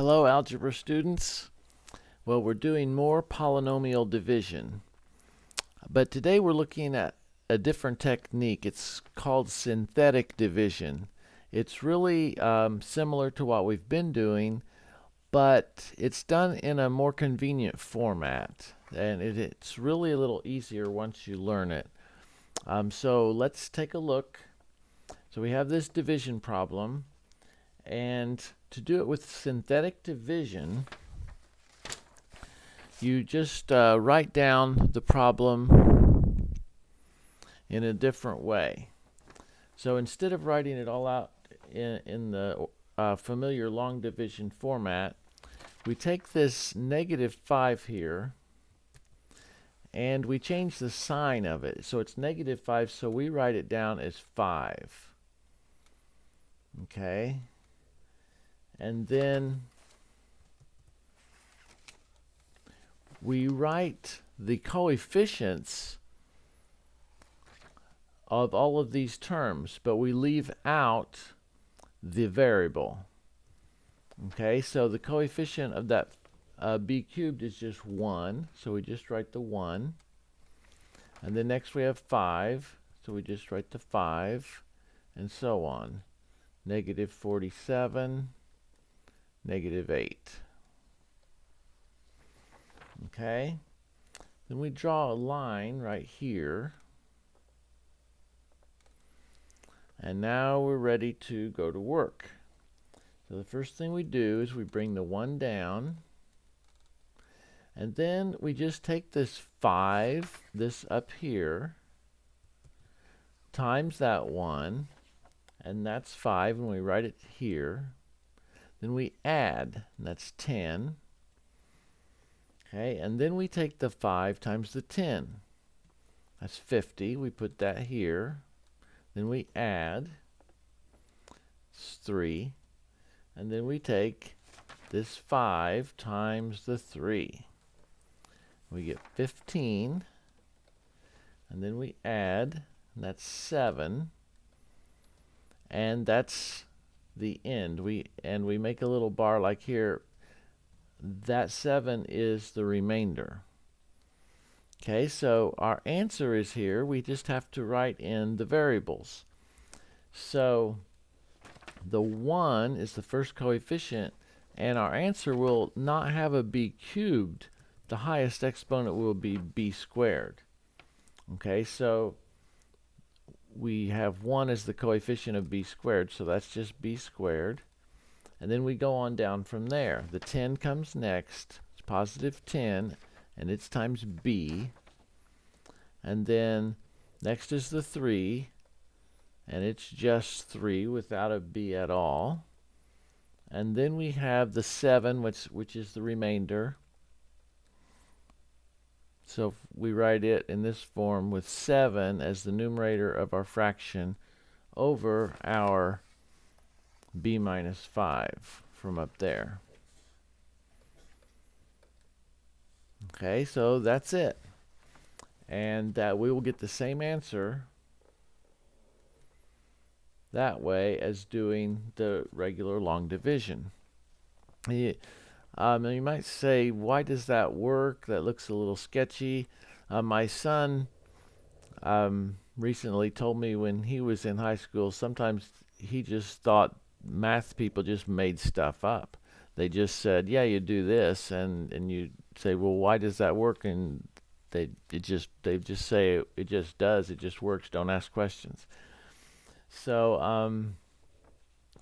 Hello, algebra students. Well, we're doing more polynomial division, but today we're looking at a different technique. It's called synthetic division. It's really similar to what we've been doing, but it's done in a more convenient format, and it's really a little easier once you learn it. So let's take a look. So we have this division problem, and to do it with synthetic division, you just write down the problem in a different way. So instead of writing it all out in the familiar long division format, we take this -5 here and we change the sign of it. So it's -5, so we write it down as 5. Okay? And then we write the coefficients of all of these terms, but we leave out the variable. Okay, so the coefficient of that b cubed is just 1, so we just write the 1. And then next we have 5, so we just write the 5, and so on. -47, -8. Okay, then we draw a line right here, and now we're ready to go to work. So the first thing we do is we bring the 1 down, and then we just take this 5, this up here, times that 1, and that's 5, and we write it here. Then we add, and that's 10. Okay, and then we take the 5 times the 10. That's 50. We put that here. Then we add. It's 3. And then we take this 5 times the 3. We get 15. And then we add. And that's 7. And that's the end. We make a little bar like here. That 7 is the remainder. Okay, so our answer is here. We just have to write in the variables. So the 1 is the first coefficient, and our answer will not have a b cubed. The highest exponent will be b squared. Okay, so we have 1 as the coefficient of b squared, so that's just b squared. And then we go on down from there. The 10 comes next. It's positive 10, and it's times b. And then next is the 3, and it's just 3 without a b at all. And then we have the 7, which is the remainder. So we write it in this form with 7 as the numerator of our fraction over our b minus 5 from up there. Okay, so that's it. And we will get the same answer that way as doing the regular long division. You might say, why does that work? That looks a little sketchy. My son recently told me when he was in high school, sometimes he just thought math people just made stuff up. They just said, yeah, you do this, and you say, well, why does that work? And they just say it just does, it just works, don't ask questions. So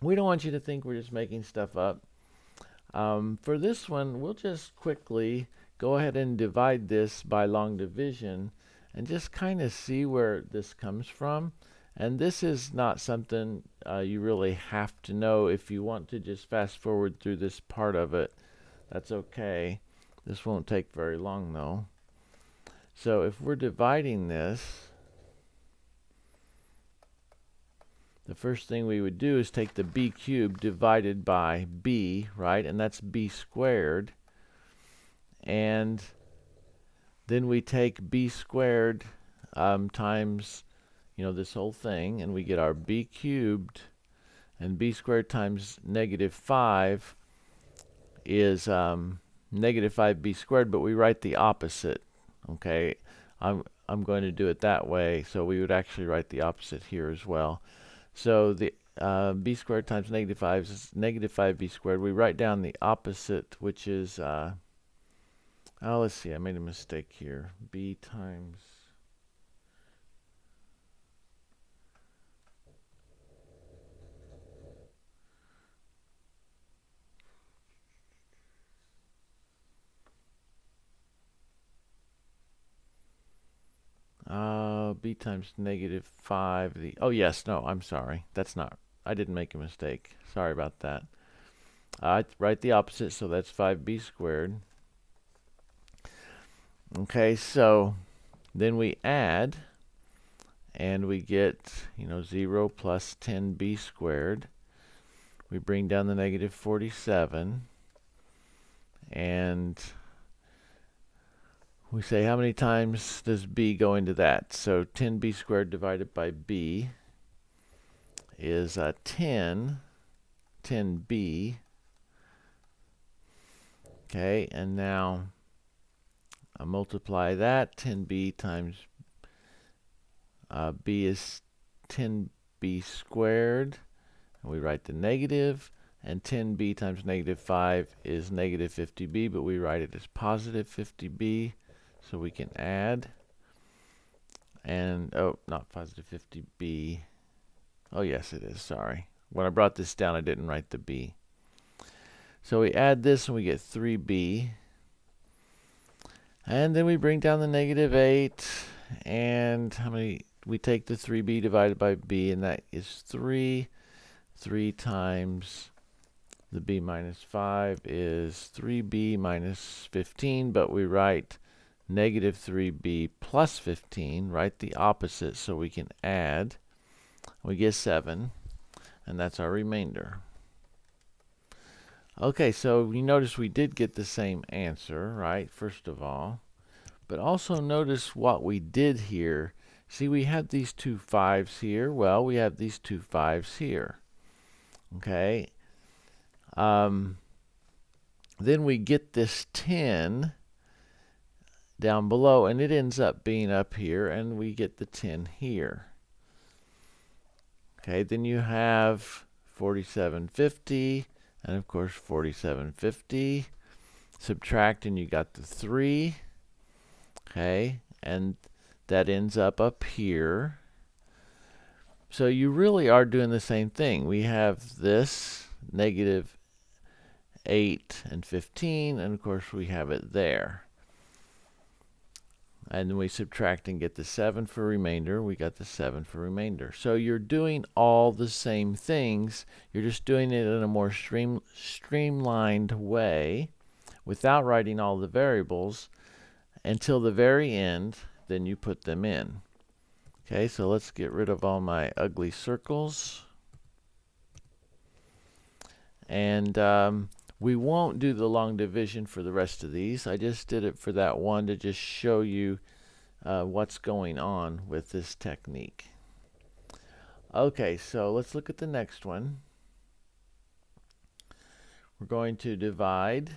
we don't want you to think we're just making stuff up. For this one, we'll just quickly go ahead and divide this by long division and just kind of see where this comes from. And this is not something you really have to know. If you want to just fast forward through this part of it, that's okay. This won't take very long though. So if we're dividing this, the first thing we would do is take the b cubed divided by b, right? And that's b squared. And then we take b squared times, this whole thing, and we get our b cubed, and b squared times -5 is negative 5b squared, but we write the opposite. Okay, I'm going to do it that way, so we would actually write the opposite here as well. So the b squared times negative 5 is negative 5b squared. We write down the opposite, which is, oh, let's see, I made a mistake here. B times b times negative 5. Oh, yes, no, I'm sorry. That's not, I didn't make a mistake. Sorry about that. I write the opposite, so that's 5b squared. Okay, so then we add, and we get, 0 plus 10b squared. We bring down the negative 47, and we say how many times does b go into that? So 10b squared divided by b is 10b. Okay, and now I multiply that. 10b times b is 10b squared. And we write the negative. And 10b times negative 5 is negative 50b, but we write it as positive 50b. So we can add. And, oh, not positive 50b. Oh, yes, it is. Sorry. When I brought this down, I didn't write the b. So we add this and we get 3b. And then we bring down the negative 8. And how many? We take the 3b divided by b, and that is 3. 3 times the b minus 5 is 3b minus 15, but we write negative 3b plus 15, write the opposite so we can add. We get 7, and that's our remainder. Okay, so you notice we did get the same answer, right, first of all. But also notice what we did here. See, we have these two 5s here. Well, we have these two 5s here. Okay. Then we get this 10 down below, and it ends up being up here, and we get the 10 here. Okay, then you have 4750, and of course 4750. Subtract, and you got the 3. Okay, and that ends up here. So you really are doing the same thing. We have this negative 8 and 15, and of course we have it there. And then we subtract and get the 7 for remainder. We got the 7 for remainder. So you're doing all the same things. You're just doing it in a more streamlined way without writing all the variables until the very end. Then you put them in. Okay, so let's get rid of all my ugly circles. And we won't do the long division for the rest of these. I just did it for that one to just show you what's going on with this technique. Okay, so let's look at the next one. We're going to divide,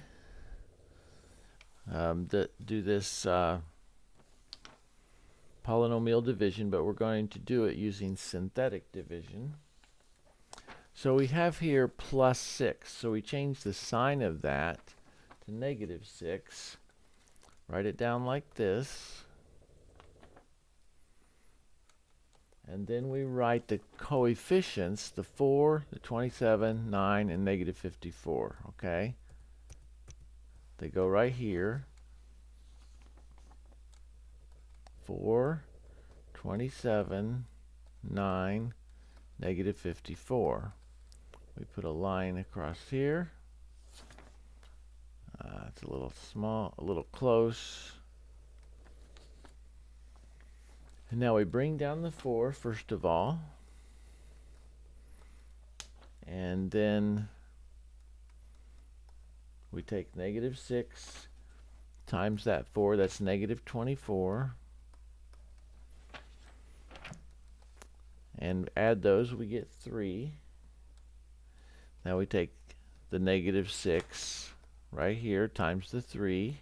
do this polynomial division, but we're going to do it using synthetic division. So we have here plus 6. So we change the sign of that to negative 6. Write it down like this. And then we write the coefficients, the 4, the 27, 9, and negative 54. Okay? They go right here. 4, 27, 9, negative 54. We put a line across here. It's a little small, a little close. And now we bring down the 4 first of all. And then we take negative 6 times that 4, that's negative 24. And add those, we get 3. Now we take the negative 6 right here times the 3.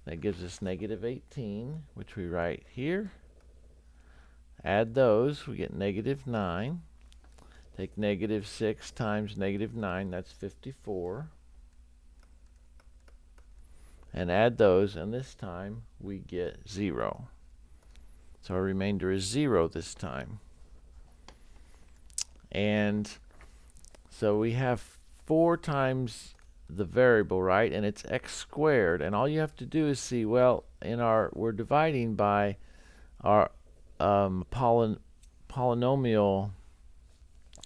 That gives us negative 18, which we write here. Add those, we get negative 9. Take negative 6 times negative 9, that's 54. And add those, and this time we get 0. So our remainder is 0 this time. And so we have 4 times the variable, right? And it's x squared. And all you have to do is see, well, we're dividing by our polynomial.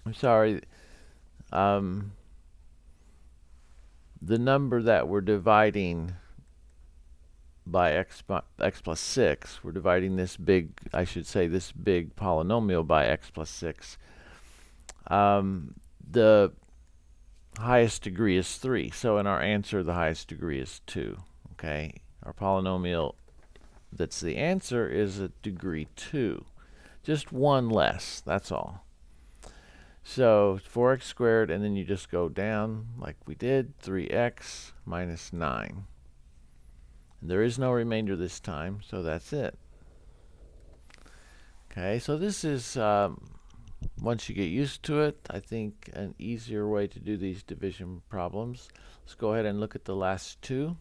I'm sorry. The number that we're dividing by x plus 6, we're dividing this big, I should say, this big polynomial by x plus 6. The highest degree is 3. So in our answer, the highest degree is 2. Okay, our polynomial that's the answer is a degree 2. Just one less, that's all. So 4x squared, and then you just go down like we did, 3x minus 9. And there is no remainder this time, so that's it. Okay, so this is, once you get used to it, I think an easier way to do these division problems. Let's go ahead and look at the last two.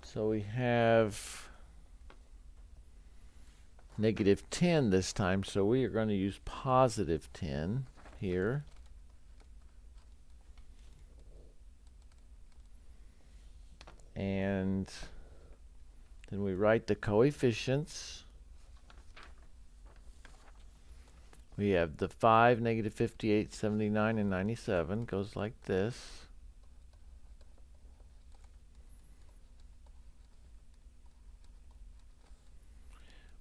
So we have negative 10 this time, so we are going to use positive 10 here. And then we write the coefficients. We have the 5, negative 58, 79, and 97 goes like this.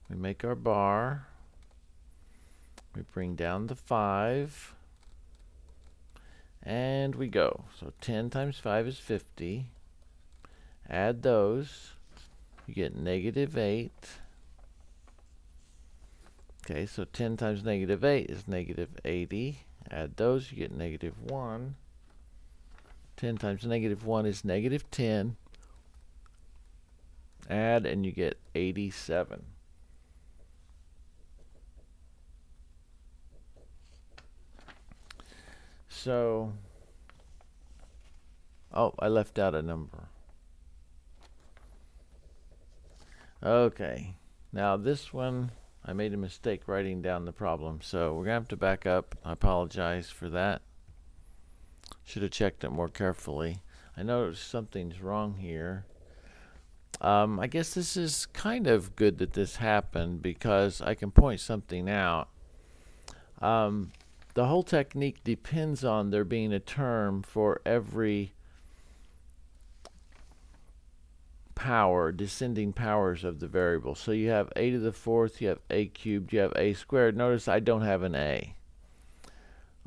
We make our bar. We bring down the 5. And we go. So 10 times 5 is 50. Add those. You get negative 8. Okay, so 10 times negative 8 is negative 80. Add those, you get negative 1. 10 times negative 1 is negative 10. Add, and you get 87. So, oh, I left out a number. Okay, now this one, I made a mistake writing down the problem, so we're going to have to back up. I apologize for that. Should have checked it more carefully. I know something's wrong here. I guess this is kind of good that this happened because I can point something out. The whole technique depends on there being a term for every power, descending powers of the variable. So you have a to the fourth, you have a cubed, you have a squared. Notice I don't have an a.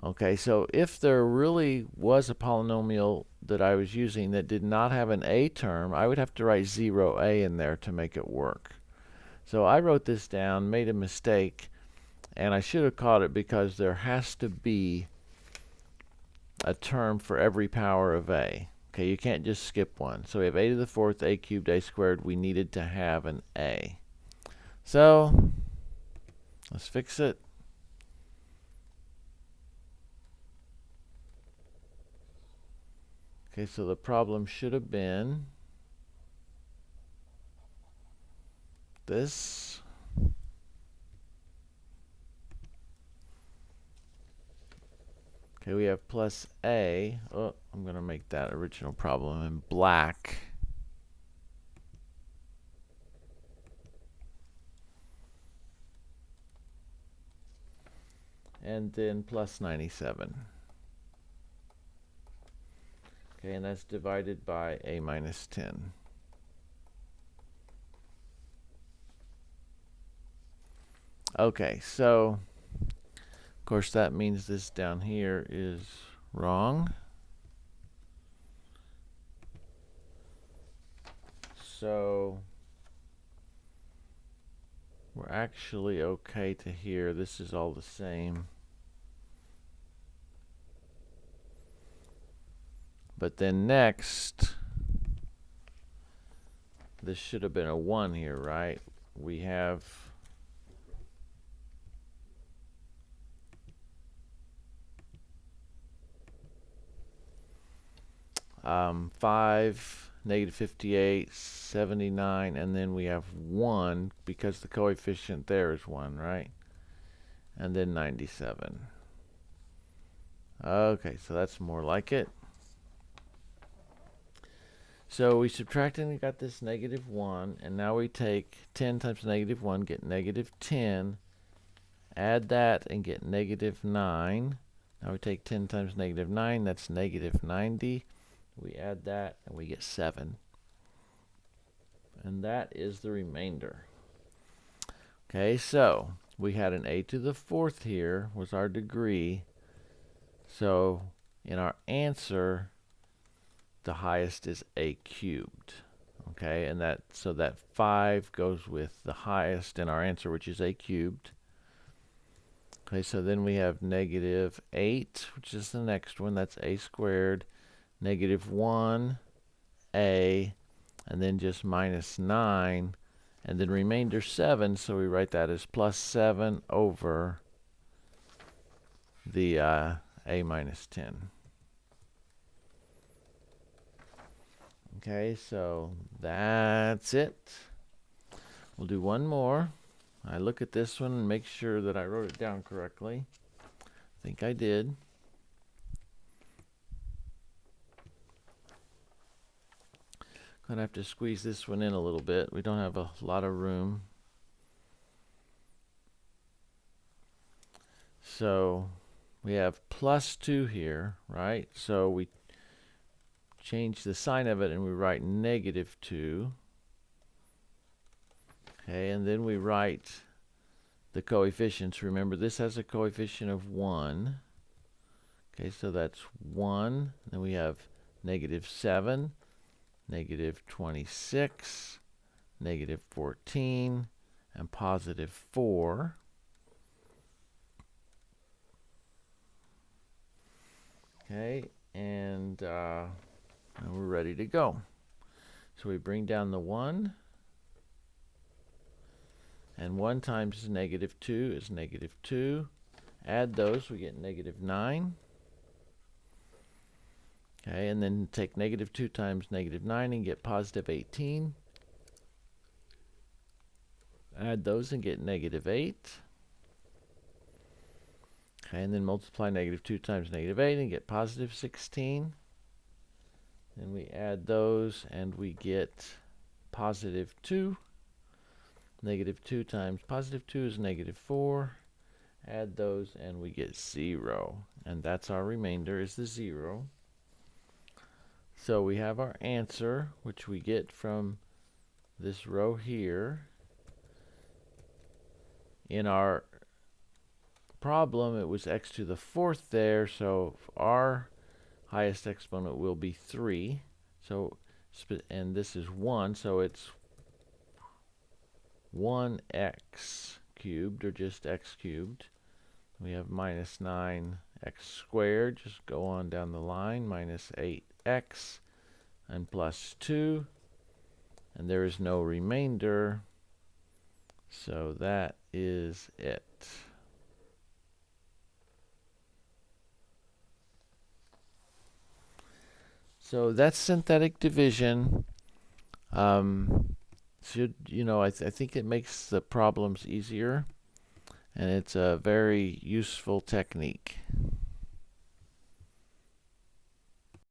Okay, so if there really was a polynomial that I was using that did not have an a term, I would have to write 0a in there to make it work. So I wrote this down, made a mistake, and I should have caught it because there has to be a term for every power of a. Okay, you can't just skip one. So we have a to the fourth, a cubed, a squared. We needed to have an a. So let's fix it. Okay, so the problem should have been this. Okay, we have plus a. Oh, I'm going to make that original problem in black. And then plus 97. Okay, and that's divided by a minus 10. Okay, so of course that means this down here is wrong. So we're actually okay to here. This is all the same. But then next, this should have been a 1 here, right? We have 5, negative 58, 79, and then we have 1 because the coefficient there is 1, right? And then 97. Okay, so that's more like it. So we subtracted and got this negative 1, and now we take 10 times negative 1, get negative 10, add that and get negative 9. Now we take 10 times negative 9, that's negative 90. We add that and we get 7. And that is the remainder. Okay, so we had an a to the 4th here was our degree. So in our answer, the highest is a cubed. Okay, and so that 5 goes with the highest in our answer, which is a cubed. Okay, so then we have negative 8, which is the next one. That's a squared. Negative 1, a, and then just minus 9, and then remainder 7, so we write that as plus 7 over the a minus 10. Okay, so that's it. We'll do one more. I look at this one and make sure that I wrote it down correctly. I think I did. Gonna have to squeeze this one in a little bit. We don't have a lot of room. So we have plus 2 here, right? So we change the sign of it and we write negative 2. Okay, and then we write the coefficients. Remember, this has a coefficient of 1. Okay, so that's 1. Then we have negative 7. Negative 26, negative 14, and positive 4. Okay, and we're ready to go. So we bring down the 1, and 1 times negative 2 is negative 2. Add those, we get negative 9. Okay, and then take negative 2 times negative 9 and get positive 18. Add those and get negative 8. Okay, and then multiply negative 2 times negative 8 and get positive 16. Then we add those and we get positive 2. Negative 2 times positive 2 is negative 4. Add those and we get 0. And that's our remainder, is the 0. So we have our answer, which we get from this row here. In our problem, it was x to the 4th there, so our highest exponent will be 3. So, and this is 1, so it's 1x cubed, or just x cubed. We have minus 9x squared, just go on down the line, minus 8x, and plus 2, and there is no remainder, so that is it. So that's synthetic division. I think it makes the problems easier, and it's a very useful technique.